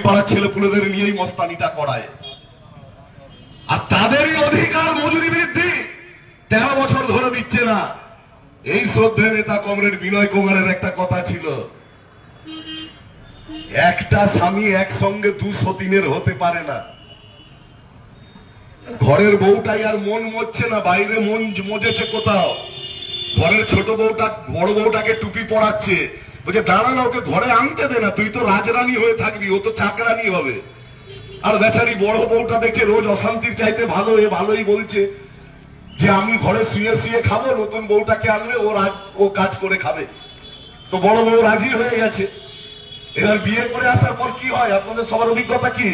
পাড়ার ছেলেপুলেদের নিয়েই মস্তানিটা করায়। আর তাদেরই অধিকার মজুরি বৃদ্ধি 13 বছর ধরে দিচ্ছে না। এই শ্রদ্ধেয় নেতা কমরেড বিনয় কুমারের একটা কথা ছিল, একটা স্বামী একসঙ্গে 203-এর হতে পারে না। ঘরের বউটাই আর মন মজছে না, বাইরে মন মজেছে কোথাও। ঘরের ছোট বউটা বড় বউটাকে টুপি পরাচ্ছে, বলছে দাঁড়া না, ওকে ঘরে আনতে দে না, তুই তো রাজরানী হয়ে থাকবি, ও তো চাকরানী হবে। আর বেচারি বড় বউটা দেখছে রোজ অশান্তির চাইতে ভালো, এ ভালোই বলছে যে আমি ঘরে শুয়ে শুয়ে খাবো, নতুন বউটাকে আনলে ও কাজ করে খাবে। তো বড় বউ রাজি হয়ে গেছে। এবার বিয়ে করে আসার পর কি হয়, আপনাদের সবার অভিজ্ঞতা কি?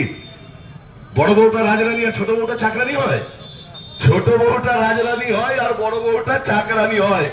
বড় বউটা রাজরানী আর ছোট বউটা চাকরানী হয়। ছোট বউটা রাজরানী হয় আর বড় বউটা চাকরানী হয়।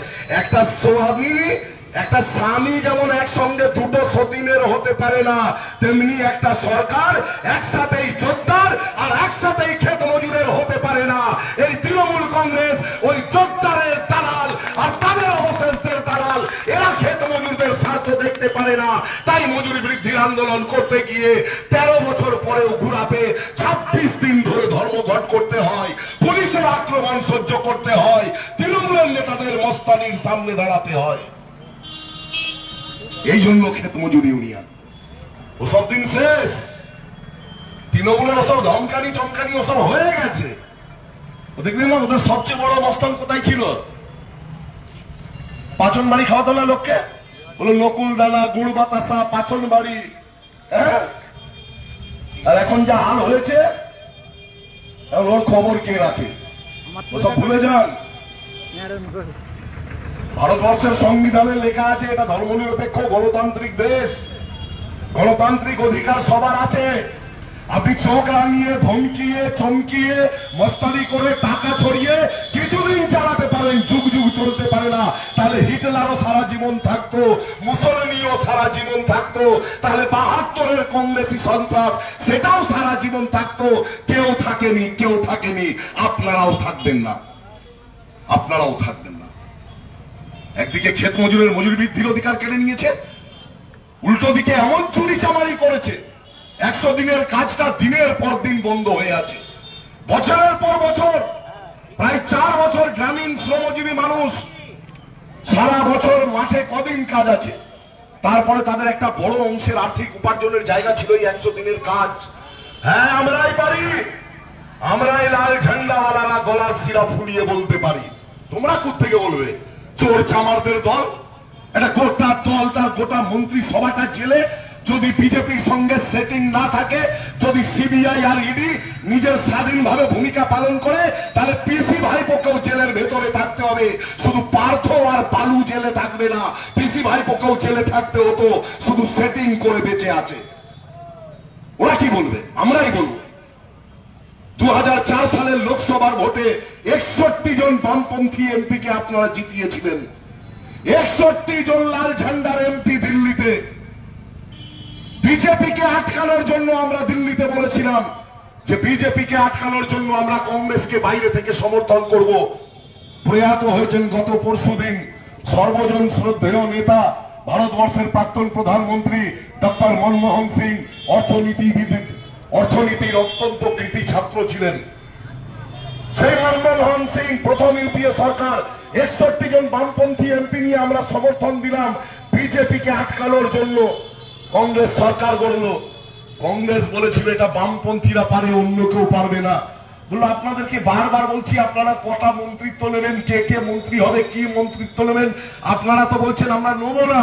একটা স্বামী যেমন একসঙ্গে দুটো সতীনের হতে পারে না, তেমনি একটা সরকার একসাথেই যোদ্ধার আর একসাথেই ক্ষেত মজুরের হতে পারে না। এই তৃণমূল কংগ্রেস ওই যোদ্ধারের দালাল আর তাদের অবশেষদের দালাল, এরা ক্ষেত মজুরদের স্বার্থ দেখতে পারে না। তাই মজুরি বৃদ্ধির আন্দোলন করতে গিয়ে 13 বছর পরেও ঘুরাবে 26 দিন ধরে ধর্মঘট করতে হয়, পুলিশের আক্রমণ সহ্য করতে হয়, তৃণমূলের নেতাদের মস্তানির সামনে দাঁড়াতে হয়। এই জন্য ক্ষেত মজুরি ইউনিয়ন ওসব দিন শেষ। তৃণমূলের ওসব ধমকানি চমকানি ওসব হয়ে গেছে। দেখলেন না, ওদের সবচেয়ে বড় মস্তান কোথায় ছিল? পাচন বাড়ি খাওয়াতো না লোককে, বলো নকুল দানা গুড় বাতাসা পাচন বাড়ি। আর এখন যা হাল হয়েছে, ওর খবর কে রাখে? ওসব ভুলে যান। ভারতবর্ষের সংবিধানে লেখা আছে এটা ধর্মনিরপেক্ষ গণতান্ত্রিক দেশ, গণতান্ত্রিক অধিকার সবার আছে। আপনি চোখ রাঙিয়ে ধমকিয়ে চমকিয়ে মস্তানি করে টাকা ছড়িয়ে কিছুদিন চালাতে পারেন, যুগ যুগ চলতে পারে না। তাহলে হিটলারও সারা জীবন থাকতো, মুসলিনিও সারা জীবন থাকতো, তাহলে 72-এর কম বেশি সন্ত্রাস সেটাও সারা জীবন থাকতো। কেউ থাকেনি, আপনারাও থাকবেন না, আপনারাও থাকবেন না। একদিকে ক্ষেত মজুরের মজুরি বৃদ্ধির অধিকার কেড়ে নিয়েছে, উল্টো দিকে এমন চুরি চামারি করেছে 100 দিনের কাজটা দিনের পর দিন বন্ধ হয়ে আছে। বছরের পর বছর, প্রায় 4 বছর গ্রামীণ শ্রমজীবী মানুষ সারা বছর মাঠে কদিন কাজ আছে, তারপরে তাদের একটা বড় অংশের আর্থিক উপার্জনের জায়গা ছিল এই 100 দিনের কাজ। হ্যাঁ, আমরাই পারি, আমরাই লাল ঝান্ডাওয়ালারা গলার শিরা ফুলিয়ে বলতে পারি। তোমরা কোত্থেকে বলবে? চোর চামারদের দল, একটা গোটা দল, তার গোটা মন্ত্রী সভাটা জেলে। যদি বিজেপির সঙ্গে সেটিং না থাকে, যদি সিবিআই আর ইডি নিজের স্বাধীনভাবে ভূমিকা পালন করে, তাহলে পিসি ভাইপোকেও জেলের ভেতরে থাকতে হবে। শুধু পার্থ আর বালু জেলে থাকবে না, পিসি ভাইপোকেও জেলে থাকতে হতো, শুধু সেটিং করে বেঁচে আছে। ওরা কি বলবে? আমরাই বলবো। 2004 সালের লোকসভার ভোটে 61 জন বামপন্থী এমপিকে আপনারা জিতিয়েছিলেন। 61 জন লাল ঝান্ডার এমপি দিল্লিতে। বিজেপিকে আটকানোর জন্য আমরা দিল্লিতে বলেছিলাম যে বিজেপিকে আটকানোর জন্য আমরা কংগ্রেসকে বাইরে থেকে সমর্থন করব। প্রয়াত হয়েছেন গত পরশুদিন সর্বজন শ্রদ্ধেয় নেতা ভারতবর্ষের প্রাক্তন প্রধানমন্ত্রী ডক্টর মনমোহন সিং। অর্থনীতির অত্যন্ত কৃতি ছাত্র ছিলেন সেই মনমোহন সিং। প্রথম ইউপিএ সরকার 61 জন বামপন্থী এমপি নিয়ে আমরা সমর্থন দিলাম বিজেপিকে আটকানোর জন্য। কংগ্রেস সরকার গড়ল, কংগ্রেস বলেছিল এটা বামপন্থীরা পারে, অন্য কেউ পারবে না। বললো আপনাদেরকে বারবার বলছি আপনারা কটা মন্ত্রিত্ব নেবেন, কে কে মন্ত্রী হবে, কি মন্ত্রিত্ব নেবেন, আপনারা তো বলছেন আমরা নেব না।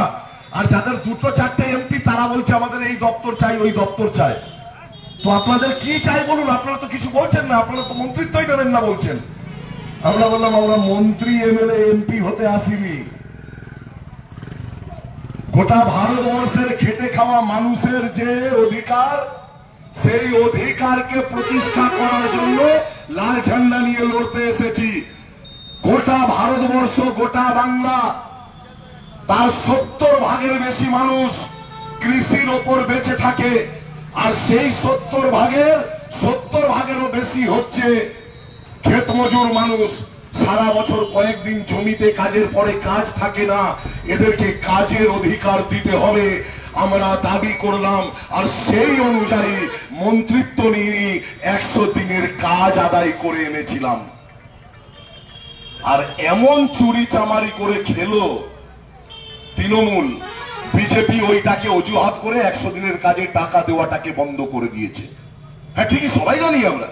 আর যাদের 2-4টে এমপি তারা বলছে আমাদের এই দপ্তর চাই ওই দপ্তর চাই। তো আপনাদের কি চাই বলুন, আপনারা তো কিছু বলছেন না, আপনারা তো মন্ত্রিত্বই নেবেন না বলছেন। আমরা বললাম আমরা মন্ত্রী এমএলএ এমপি হতে আসিনি, গোটা ভারতবর্ষের খেটে খাওয়া মানুষের যে অধিকার, সেই অধিকারকে প্রতিষ্ঠা করার জন্য লাল ঝান্ডা নিয়ে লড়তে এসেছি। গোটা ভারতবর্ষ, গোটা বাংলা, তার 70 ভাগের বেশি মানুষ কৃষির ওপর বেঁচে থাকে। আর সেই 70 ভাগেরও বেশি হচ্ছে ক্ষেত মজুর মানুষ। সারা বছর কয়েকদিন জমিতে কাজের পরে কাজ থাকে না, এদেরকে কাজের অধিকার দিতে হবে। আমরা দাবি করলাম, আর সেই অনুযায়ী মন্ত্রিত্ব নিয়ে 100 দিনের কাজ আদায় করে এনেছিলাম। আর এমন চুরি চামারি করে খেলো তৃণমূল, বিজেপি ওইটাকে অজুহাত করে 100 দিনের কাজে টাকা দেওয়াটাকে বন্ধ করে দিয়েছে। হ্যাঁ ঠিকই, সবাই জানি আমরা,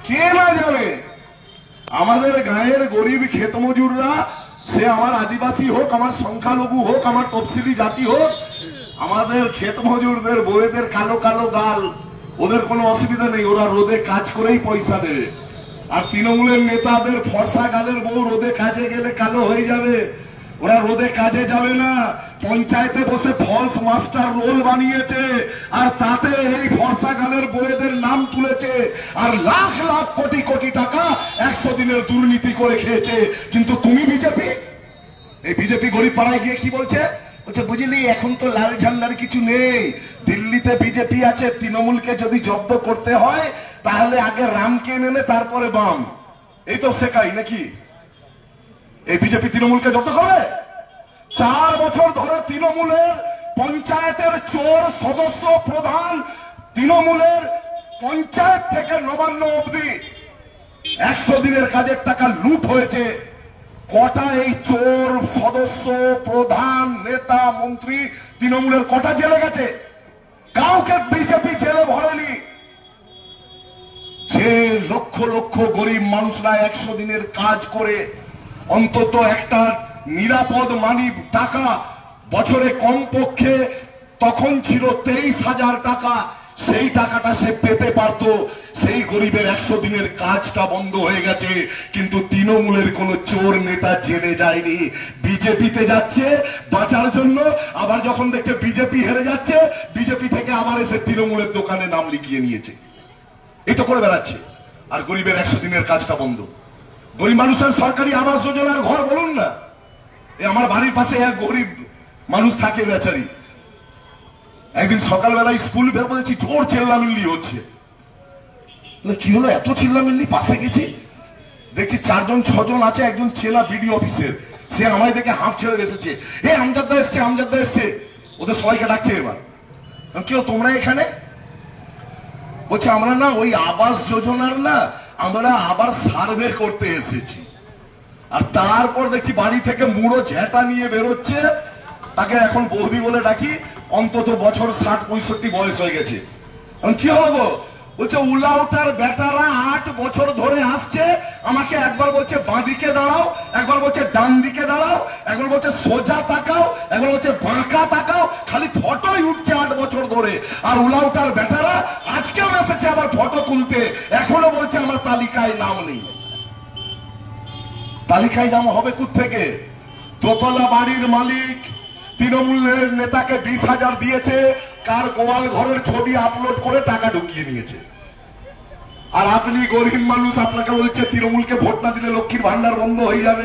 কে না জানে। আমাদের গায়ের গরিব ক্ষেত মজুররা, সে আমার আদিবাসী হোক, আমার সংখ্যালঘু হোক, আমার তফসিলি জাতি হোক, আমাদের ক্ষেত মজুরদের বউয়েদের কালো কালো গাল, ওদের কোনো অসুবিধা নেই, ওরা রোদে কাজ করেই পয়সা দেবে। আর তৃণমূলের নেতাদের ফর্সা গালের বউ রোদে কাজে গেলে কালো হয়ে যাবে, ওরা রোদে কাজে যাবে না, পঞ্চায়েতে বসে ফলস মাস্টার রোল বানিয়েছে, আর তাতে এই ফর্সা গালের বউয়েদের নাম তুলেছে, আর লাখ লাখ কোটি কোটি টাকা 100 দিনের দুর্নীতি করে খেয়েছে। কিন্তু তুমি বিজেপি, এই বিজেপি গরিব পাড়ায় গিয়ে কি বলছে? বলছে বুঝলি এখন তো লাল ঝান্ডার কিছু নেই, দিল্লিতে বিজেপি আছে, তৃণমূলকে যদি জব্দ করতে হয় তাহলে আগে রামকে নেবে তারপরে বাম। এই তো শেখাই নাকি? এই বিজেপি তৃণমূলকে জব্দ করবে? 4 বছর ধরে তৃণমূলের পঞ্চায়েতের চোর সদস্য প্রধান, তৃণমূলের পঞ্চায়েত থেকে নবান্ন অবধি 100 দিনের কাজের টাকা লুট হয়েছে। কটা এই চোর সদস্য প্রধান নেতা মন্ত্রী তৃণমূলের কটা জেলে গেছে? কাউকে বিজেপি জেলে ভরেনি। যে লক্ষ লক্ষ গরিব মানুষরা 100 দিনের কাজ করে অন্তত একটা নিরাপদ মানি টাকা বছরে কমপক্ষে তখন ছিল 23,000 টাকা, সেই টাকাটা সে পেতে পারত, সেই গরিবের 100 দিনের কাজটা বন্ধ হয়ে গেছে। কিন্তু তৃণমূলের কোন চোর নেতা জেলে যায়নি, বিজেপিতে যাচ্ছে বাঁচার জন্য। আবার যখন দেখছে বিজেপি হেরে যাচ্ছে, বিজেপি থেকে আবার এসে তৃণমূলের দোকানে নাম লিখিয়ে নিয়েছে। এই তো করে বেড়াচ্ছে, আর গরিবের 100 দিনের কাজটা বন্ধ। গরিব মানুষের সরকারি আবাস যোজনার ঘর বলুন না, আমার বাড়ির পাশে এক গরিব মানুষ থাকে বেচারি, একদিন সকালবেলায় স্কুল বের করেছি, জোর চিল্লামিল্লি হচ্ছে। কি হলো এত চিল্লামিল্লি? পাশে গেছি, দেখছি 4 জন 6 জন আছে, একজন চেলা বিডি অফিসের, সে আমায় দেখে হাঁপ ছেড়ে এসেছে, এ আমজাদা এসছে, আমজাদা এসছে, ওদের সবাইকে ডাকছে। এবার কেউ তোমরা এখানে? বলছে আমরা না ওই আবাস যোজনার না, আমরা আবার সার্ভে করতে এসেছি। আর তারপর দেখছি বাড়ি থেকে মুড়ো ঝেঁটা নিয়ে বেরোচ্ছে, তাকে এখন বৌদি বলে ডাকি, অন্তত বছর 60-65 বয়স হয়ে গেছে। কি হলো? বলছে উলাউটার বেটারা 8 বছর ধরে আসছে, আমাকে একবার বলছে বাঁদিকে দাঁড়াও, একবার বলছে ডান দিকে দাঁড়াও, একবার বলছে সোজা তাকাও, একবার বলছে বাঁকা তাকাও, খালি ফটোই উঠছে 8 বছর ধরে। আর উলাউটার বেটারা আজকেও এসেছে আবার ফটো তুলতে, এখনো বলছে আমার তালিকায় নাম নেই। তালিকায় নাম হবে কোত্থেকে? দোতলা বাড়ির মালিক তৃণমূলের নেতাকে 20,000 দিয়েছে, কার গোয়াল ঘরের ছবি আপলোড করে টাকা ঢুকিয়ে নিয়েছে। আর আপনি গরিব মানুষ, আপনাকে বলছে তৃণমূলকে ভোট না দিলে লক্ষ্মীর ভান্ডার বন্ধ হয়ে যাবে।